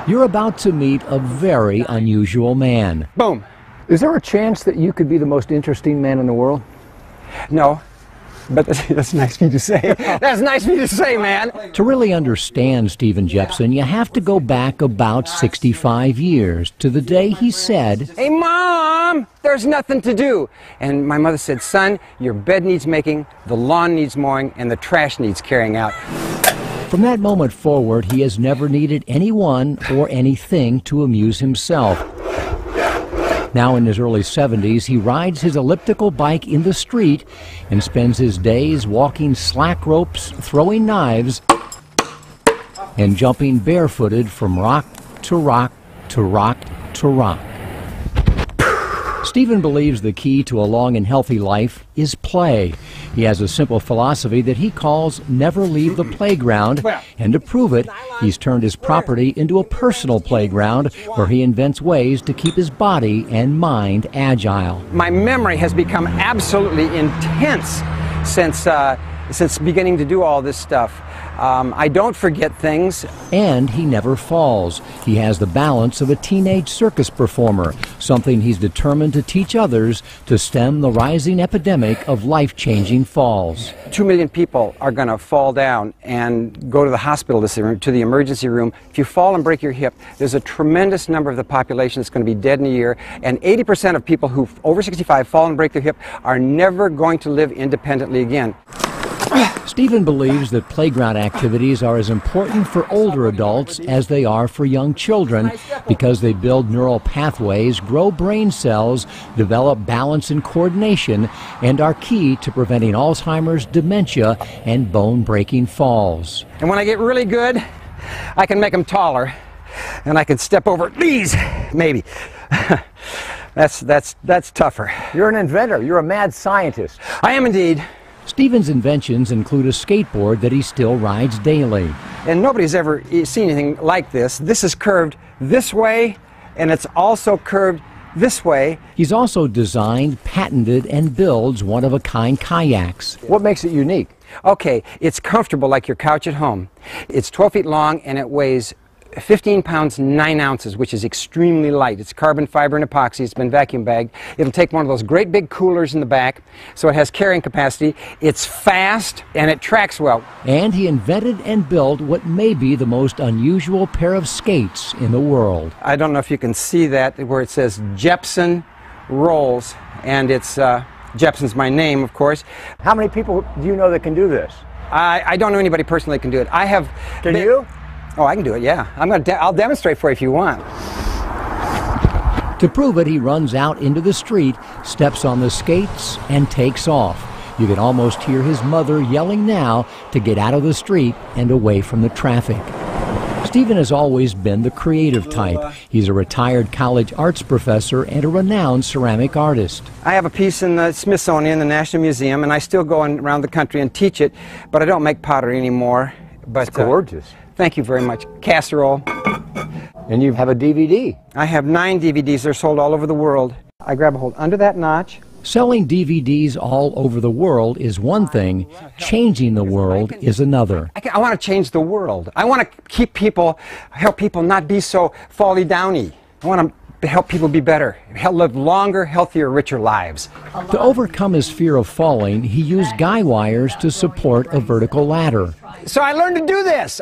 You're about to meet a very unusual man. Boom. Is there a chance that you could be the most interesting man in the world? No, but that's nice of you to say. That's nice of you to say, man. To really understand Stephen Jepson, you have to go back about 65 years to the day he said, "Hey, Mom, there's nothing to do." And my mother said, "Son, your bed needs making, the lawn needs mowing, and the trash needs carrying out." From that moment forward, he has never needed anyone or anything to amuse himself. Now in his early 70s, he rides his elliptical bike in the street and spends his days walking slack ropes, throwing knives, and jumping barefooted from rock to rock to rock to rock. Stephen believes the key to a long and healthy life is play. He has a simple philosophy that he calls never leave the playground, and to prove it, he's turned his property into a personal playground where he invents ways to keep his body and mind agile. My memory has become absolutely intense since beginning to do all this stuff. I don't forget things. And he never falls. He has the balance of a teenage circus performer, something he's determined to teach others to stem the rising epidemic of life-changing falls. 2 million people are going to fall down and go to the hospital, to the emergency room. If you fall and break your hip, there's a tremendous number of the population that's going to be dead in a year, and 80% of people who over 65 fall and break their hip are never going to live independently again. Stephen believes that playground activities are as important for older adults as they are for young children because they build neural pathways, grow brain cells, develop balance and coordination, and are key to preventing Alzheimer's, dementia, and bone-breaking falls. And when I get really good, I can make them taller, and I can step over these, maybe. That's tougher. You're an inventor. You're a mad scientist. I am indeed. Stephen's inventions include a skateboard that he still rides daily. And nobody's ever seen anything like this. This is curved this way, and it's also curved this way. He's also designed, patented, and builds one-of-a-kind kayaks. What makes it unique? Okay, it's comfortable like your couch at home. It's 12 feet long, and it weighs 15 pounds 9 ounces, which is extremely light. It's carbon fiber and epoxy. It's been vacuum bagged. It'll take one of those great big coolers in the back, so it has carrying capacity. It's fast and it tracks well. And he invented and built what may be the most unusual pair of skates in the world. I don't know if you can see that where it says Jepson Rolls, and it's Jepson's my name, of course. How many people do you know that can do this? I don't know anybody personally that can do it. I have. Can you? Oh, I can do it, yeah. I'll demonstrate for you if you want. To prove it, he runs out into the street, steps on the skates, and takes off. You can almost hear his mother yelling now to get out of the street and away from the traffic. Stephen has always been the creative type. He's a retired college arts professor and a renowned ceramic artist. I have a piece in the Smithsonian, the National Museum, and I still go around the country and teach it, but I don't make pottery anymore. But, it's gorgeous. Thank you very much. Casserole. And you have a DVD. I have 9 DVDs. They're sold all over the world. I grab a hold under that notch. Selling DVDs all over the world is one thing. Changing the world is another. I want to change the world. I want to help people not be so folly-downy. I want to help people be better, live longer, healthier, richer lives. To overcome his fear of falling, he used guy wires to support a vertical ladder. So I learned to do this.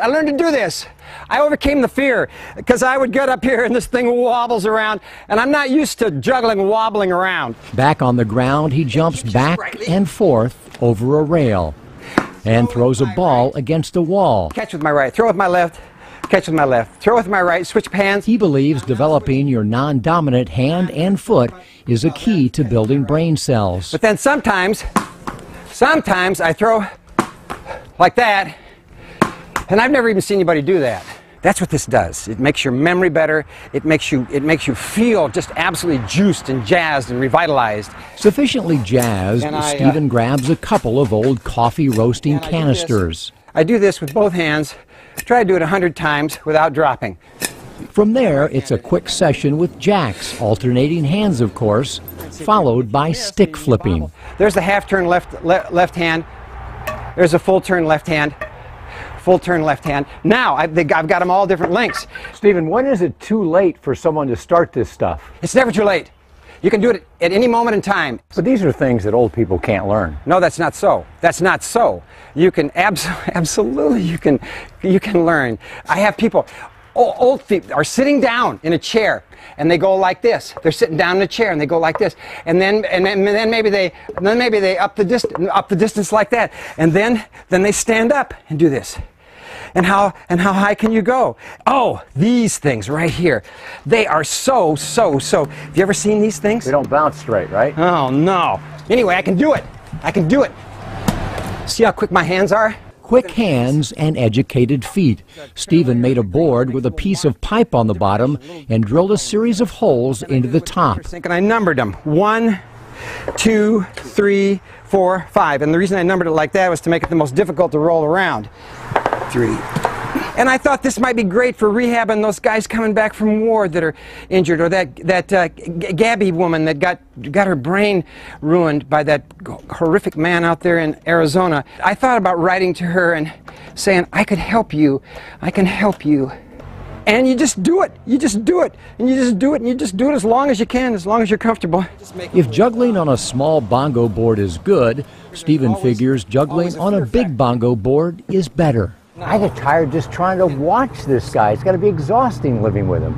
I overcame the fear because I would get up here and this thing wobbles around, and I'm not used to juggling, wobbling around. Back on the ground, he jumps back and forth over a rail and throws a ball against a wall. Catch with my right, throw with my left, catch with my left, throw with my right, switch hands. He believes developing your non-dominant hand and foot is a key to building brain cells. But then sometimes I throw like that, and I've never even seen anybody do that. That's what this does. It makes your memory better. It makes you feel just absolutely juiced and jazzed and revitalized. Sufficiently jazzed, Stephen grabs a couple of old coffee roasting canisters. I do this with both hands. Try to do it 100 times without dropping. From there, it's a quick session with jacks, alternating hands, of course, followed by stick flipping. There's the half turn left hand. There's a full turn left hand. full turn left hand. Now I've got them all different lengths. Stephen, when is it too late for someone to start this stuff? It's never too late. You can do it at any moment in time. But these are things that old people can't learn. No, that's not so. That's not so. You can absolutely you can learn. I have people, old people are sitting down in a chair and they go like this. They're sitting down in a chair and they go like this. And then maybe they up the distance like that. And then they stand up and do this. And how high can you go? Oh, these things right here. They are so. Have you ever seen these things? They don't bounce straight, right? Oh, no. Anyway, I can do it. I can do it. See how quick my hands are? Quick hands and educated feet. Stephen made a board with a piece of pipe on the bottom and drilled a series of holes into the top. And I numbered them. 1, 2, 3, 4, 5. And the reason I numbered it like that was to make it the most difficult to roll around. 3. And I thought this might be great for rehabbing those guys coming back from war that are injured, or that Gabby woman that got her brain ruined by that horrific man out there in Arizona. I thought about writing to her and saying, I could help you. I can help you. And you just do it. You just do it. And you just do it. And you just do it as long as you can, as long as you're comfortable. If juggling on a small bongo board is good, Stephen figures juggling on a big bongo board is better. I get tired just trying to watch this guy. It's got to be exhausting living with him.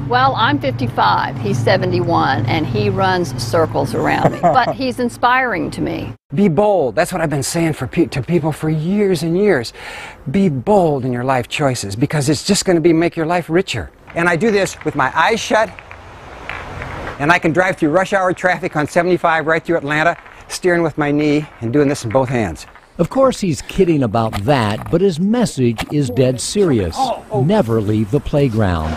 Well, I'm 55, he's 71, and he runs circles around me. But he's inspiring to me. Be bold. That's what I've been saying to people for years and years. Be bold in your life choices, because it's just going to make your life richer. And I do this with my eyes shut, and I can drive through rush hour traffic on 75 right through Atlanta, steering with my knee and doing this in both hands. Of course, he's kidding about that, but his message is dead serious. Never leave the playground.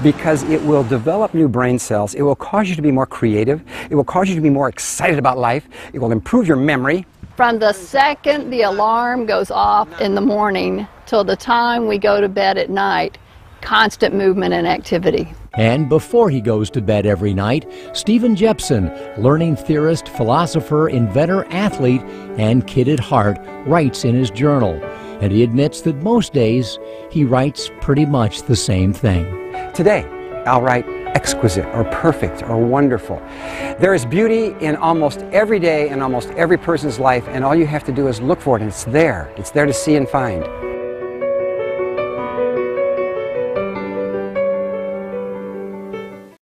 Because it will develop new brain cells. It will cause you to be more creative. It will cause you to be more excited about life. It will improve your memory. From the second the alarm goes off in the morning till the time we go to bed at night, constant movement and activity. And before he goes to bed every night, Stephen Jepson, learning theorist, philosopher, inventor, athlete, and kid at heart, writes in his journal. And he admits that most days he writes pretty much the same thing. Today, I'll write exquisite or perfect or wonderful. There is beauty in almost every day in almost every person's life, and all you have to do is look for it, and it's there. It's there to see and find.